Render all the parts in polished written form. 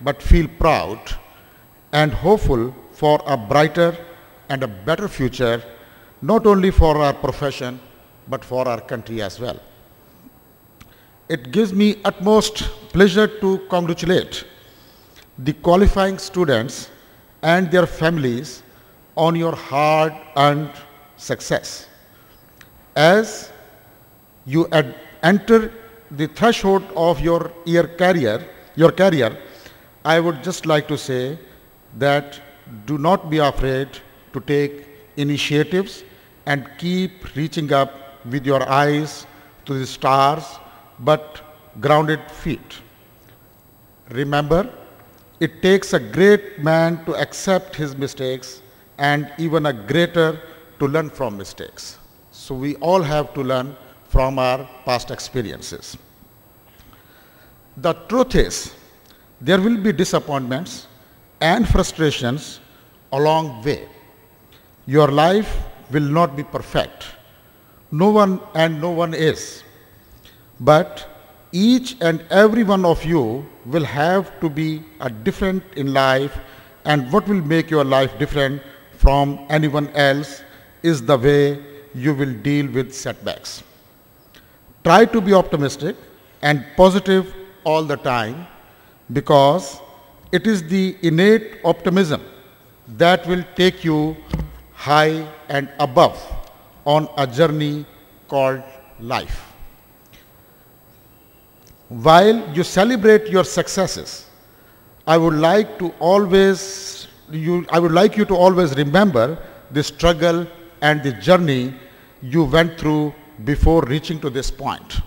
but feel proud and hopeful for a brighter and a better future, not only for our profession, but for our country as well. It gives me utmost pleasure to congratulate the qualifying students and their families on your hard-earned success. As you enter the threshold of your career, I would just like to say that do not be afraid to take initiatives and keep reaching up with your eyes to the stars, but grounded feet. Remember, it takes a great man to accept his mistakes and even a greater to learn from mistakes. So we all have to learn from our past experiences. The truth is, there will be disappointments and frustrations along the way. Your life will not be perfect. No one is. But each and every one of you will have to be different in life, and what will make your life different from anyone else is the way you will deal with setbacks. Try to be optimistic and positive all the time, because it is the innate optimism that will take you high and above on a journey called life. While you celebrate your successes, I would like you to always remember the struggle and the journey you went through before reaching to this point.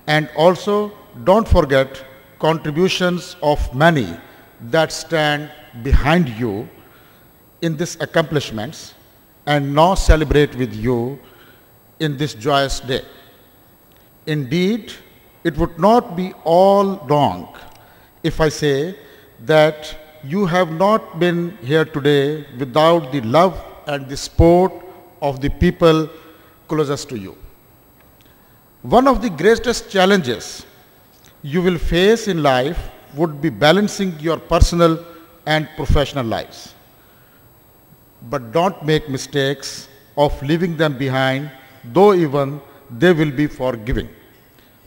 And also, don't forget contributions of many that stand behind you in these accomplishments and now celebrate with you in this joyous day. Indeed, it would not be all wrong if I say that you have not been here today without the love and the support of the people closest to you. One of the greatest challenges you will face in life would be balancing your personal and professional lives. But don't make mistakes of leaving them behind, though even they will be forgiving.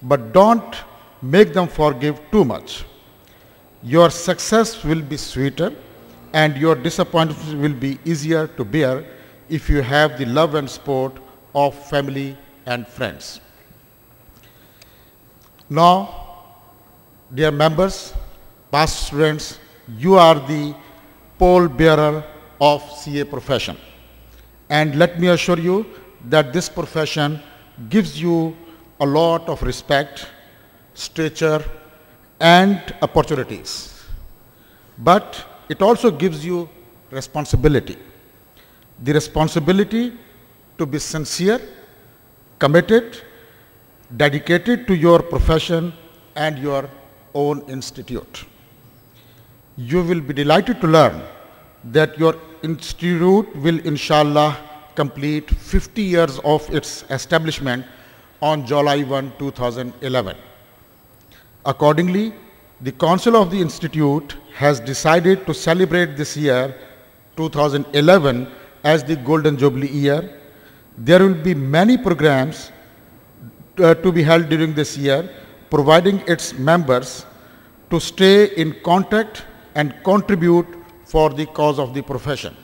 But don't make them forgive too much. Your success will be sweeter and your disappointments will be easier to bear if you have the love and support of family and friends. Now, dear members, past students, you are the pole bearer of CA profession. And let me assure you that this profession gives you a lot of respect, stature, and opportunities. But it also gives you responsibility. The responsibility to be sincere, committed, dedicated to your profession and your own institute. You will be delighted to learn that your institute will inshallah complete 50 years of its establishment on July 1, 2011. Accordingly, the Council of the Institute has decided to celebrate this year, 2011, as the Golden Jubilee year. There will be many programs to be held during this year, providing its members to stay in contact and contribute for the cause of the profession.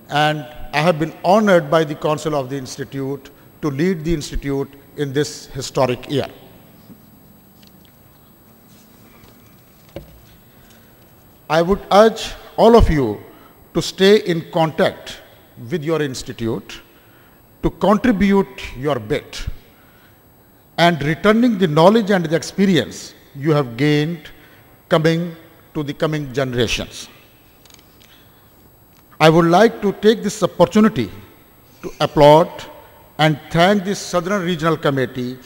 And I have been honored by the Council of the Institute to lead the Institute in this historic year. I would urge all of you to stay in contact with your institute, to contribute your bit, and returning the knowledge and the experience you have gained coming to the coming generations. I would like to take this opportunity to applaud and thank the Southern Regional Committee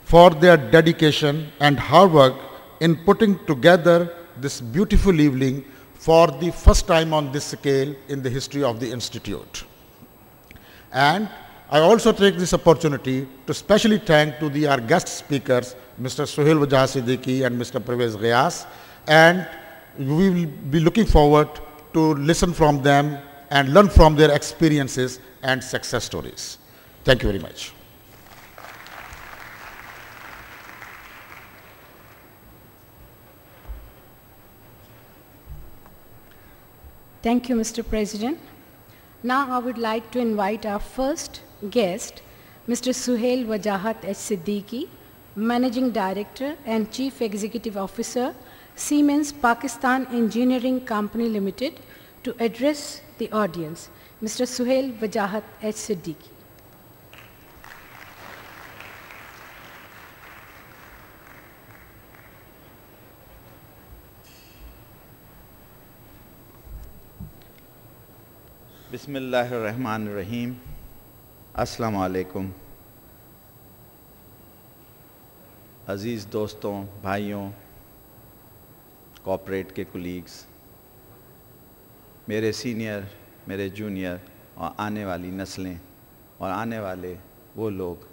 for their dedication and hard work in putting together this beautiful evening for the first time on this scale in the history of the Institute. And I also take this opportunity to specially thank to our guest speakers, Mr. Suhail Wajah Siddiqui and Mr. Pervez Ghias, and we will be looking forward to listen from them and learn from their experiences and success stories. Thank you very much. Thank you, Mr. President. Now I would like to invite our first guest, Mr. Suhail Wajahat H. Siddiqui, Managing Director and Chief Executive Officer, Siemens Pakistan Engineering Company Limited, to address the audience. Mr. Suhail Wajahat H. Siddiqui. बिस्मिल्लाहिर्रहमानिर्रहीम। अस्सलामु अलैकुम। अज़ीज़ दोस्तों, भाइयों, corporate के colleagues, मेरे senior, मेरे junior और आने वाली नस्लें और आने वाले वो लोग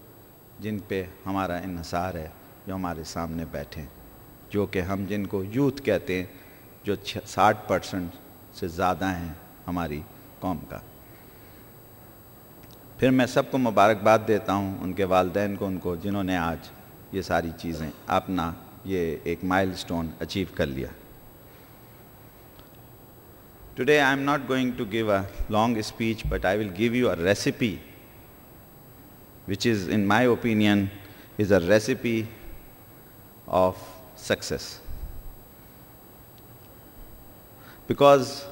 जिन पे हमारा इन्हिसार है, जो हमारे सामने बैठे हैं, जो कि हम जिनको यूथ कहते हैं, जो 60% से ज़्यादा हैं हमारी कौम का। फिर मैं सबको मुबारकबाद देता हूँ, उनके वालिदैन को, उनको जिन्होंने आज ये सारी चीज़ें अपना ये एक माइलस्टोन अचीव कर लिया। Today I am not going to give a long speech, but I will give you a recipe which is, in my opinion, is a recipe of success. Because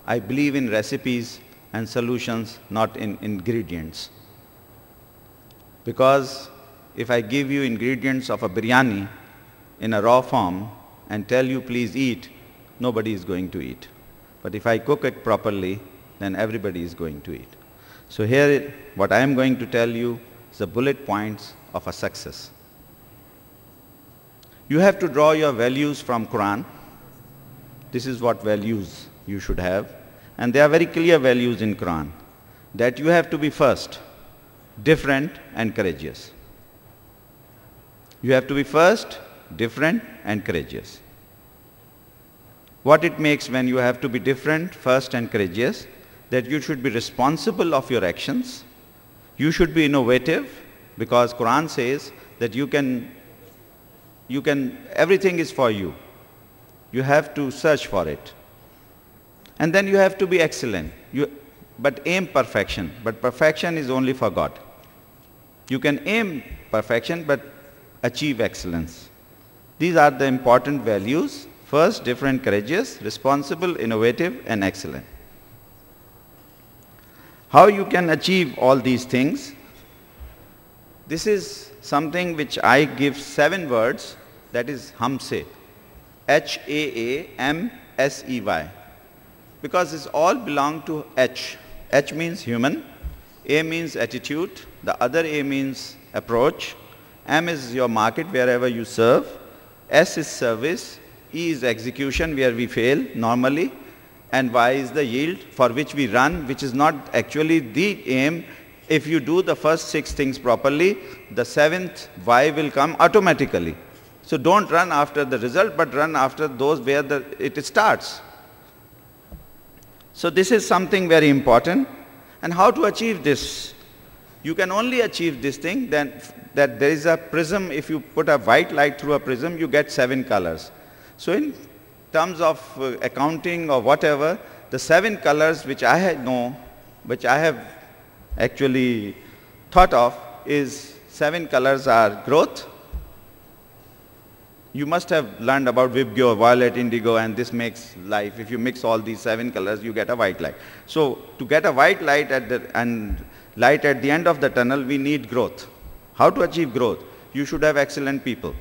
I believe in recipes and solutions, not in ingredients. Because if I give you ingredients of a biryani in a raw form and tell you please eat, nobody is going to eat. But if I cook it properly, then everybody is going to eat. So here, what I am going to tell you is the bullet points of a success. You have to draw your values from Quran. This is what values you should have. And there are very clear values in Quran, that you have to be first, different and courageous. You have to be first, different and courageous. What it makes when you have to be different, first and courageous, that you should be responsible of your actions. You should be innovative, because Quran says that you can, everything is for you. You have to search for it. And then you have to be excellent. But aim perfection. But perfection is only for God. You can aim perfection, but achieve excellence. These are the important values. First, different, courageous, responsible, innovative, and excellent. How you can achieve all these things? This is something which I give 7 words, that is Hamse. H-A-A-M-S-E-Y. Because it's all belong to H. H means human, A means attitude, the other A means approach, M is your market wherever you serve, S is service, E is execution where we fail normally, and Y is the yield for which we run, which is not actually the aim. If you do the first 6 things properly, the 7th Y will come automatically. So don't run after the result, but run after those where it starts. So this is something very important. And how to achieve this? You can only achieve this thing then that there is a prism. If you put a white light through a prism, you get 7 colors. So in terms of accounting or whatever, the 7 colors which I know, which I have actually thought of, is 7 colors are growth. You must have learned about Vibgyo, violet, indigo, and this makes life. If you mix all these 7 colors, you get a white light. So to get a white light and light at the end of the tunnel, we need growth. How to achieve growth? You should have excellent people.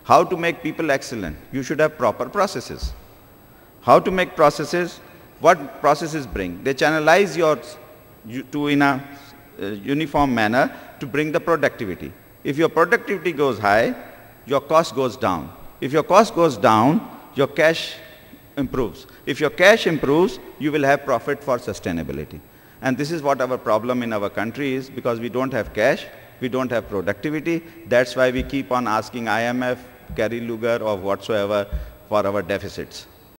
How to make people excellent? You should have proper processes. How to make processes? What processes bring? They channelize to in a uniform manner to bring the productivity. If your productivity goes high, your cost goes down. If your cost goes down, your cash improves. If your cash improves, you will have profit for sustainability. And this is what our problem in our country is, because we don't have cash, we don't have productivity. That's why we keep on asking IMF, Kerry Lugar or whatsoever for our deficits.